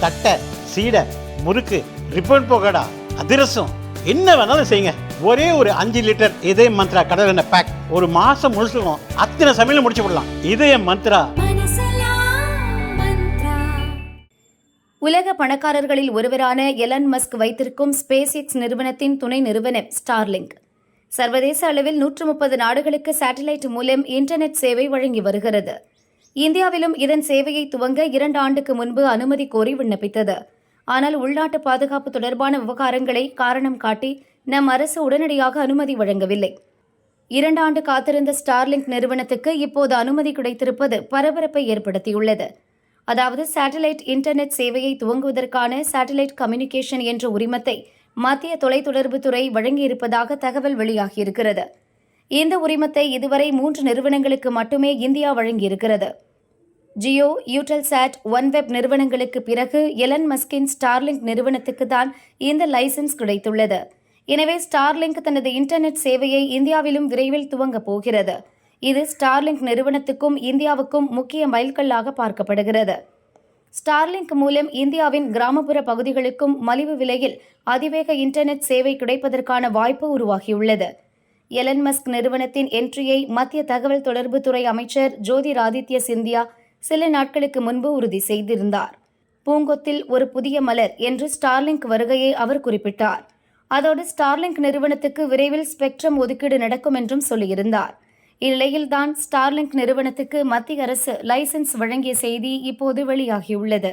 தட்டை, சீடை, முறுக்கு, ரிப்பன் பக்கோடா, அதிரசம், என்ன வேணாலும் செய்யுங்க. ஒரே ஒரு 5 லிட்டர் இதய மந்த்ரா கடல் எண்ணெய் பேக் ஒரு மாசம் முழுசுக்கும் அத்தனை சமையலும் முடிச்சு விடலாம். இதய மந்த்ரா. உலக பணக்காரர்களில் ஒருவரான எலன் மஸ்க் வைத்திருக்கும் ஸ்பேஸ் எக்ஸ் நிறுவனத்தின் துணை நிறுவனம் ஸ்டார்லிங்க் சர்வதேச அளவில் 130 நாடுகளுக்கு சேட்டலைட் மூலம் இன்டர்நெட் சேவை வழங்கி வருகிறது. இந்தியாவிலும் இதன் சேவையை துவங்க 2 ஆண்டுக்கு முன்பு அனுமதி கோரி விண்ணப்பித்தது. ஆனால் உள்நாட்டு பாதுகாப்பு தொடர்பான விவகாரங்களை காரணம் காட்டி நம் அரசு உடனடியாக அனுமதி வழங்கவில்லை. 2 ஆண்டு காத்திருந்த ஸ்டார்லிங்க் நிறுவனத்துக்கு இப்போது அனுமதி கிடைத்திருப்பது பரபரப்பை ஏற்படுத்தியுள்ளது. அதாவது சேட்டலைட் இன்டர்நெட் சேவையை துவங்குவதற்கான சேட்டலைட் கம்யூனிகேஷன் என்ற உரிமத்தை மத்திய தொலைத்தொடர்புத்துறை வழங்கியிருப்பதாக தகவல் வெளியாகியிருக்கிறது. இந்த உரிமத்தை இதுவரை 3 நிறுவனங்களுக்கு மட்டுமே இந்தியா வழங்கியிருக்கிறது. ஜியோ, யூட்டல்சாட், ஒன்வெப் நிறுவனங்களுக்கு பிறகு எலன் மஸ்கின் ஸ்டார்லிங்க் நிறுவனத்துக்கு தான் இந்த லைசன்ஸ் கிடைத்துள்ளது. எனவே ஸ்டார்லிங்க் தனது இன்டர்நெட் சேவையை இந்தியாவிலும் விரைவில் துவங்கப் போகிறது. இது ஸ்டார்லிங்க் நிறுவனத்துக்கும் இந்தியாவுக்கும் முக்கிய மைல்கல்லாக பார்க்கப்படுகிறது. ஸ்டார்லிங்க் மூலம் இந்தியாவின் கிராமப்புற பகுதிகளுக்கும் மலிவு விலையில் அதிவேக இன்டர்நெட் சேவை கிடைப்பதற்கான வாய்ப்பு உருவாகியுள்ளது. எலன் மஸ்க் நிறுவனத்தின் என்ட்ரியை மத்திய தகவல் தொடர்புத்துறை அமைச்சர் ஜோதிராதித்ய சிந்தியா சில நாட்களுக்கு முன்பு உறுதி செய்திருந்தார். பூங்கொத்தில் ஒரு புதிய மலர் என்று ஸ்டார்லிங்க் வருகையை அவர் குறிப்பிட்டார். அதோடு ஸ்டார்லிங்க் நிறுவனத்துக்கு விரைவில் ஸ்பெக்ட்ரம் ஒதுக்கீடு நடக்கும் என்றும் சொல்லியிருந்தார். இந்நிலையில்தான் ஸ்டார்லிங்க் நிறுவனத்துக்கு மத்திய அரசு லைசன்ஸ் வழங்கிய செய்தி இப்போது வெளியாகியுள்ளது.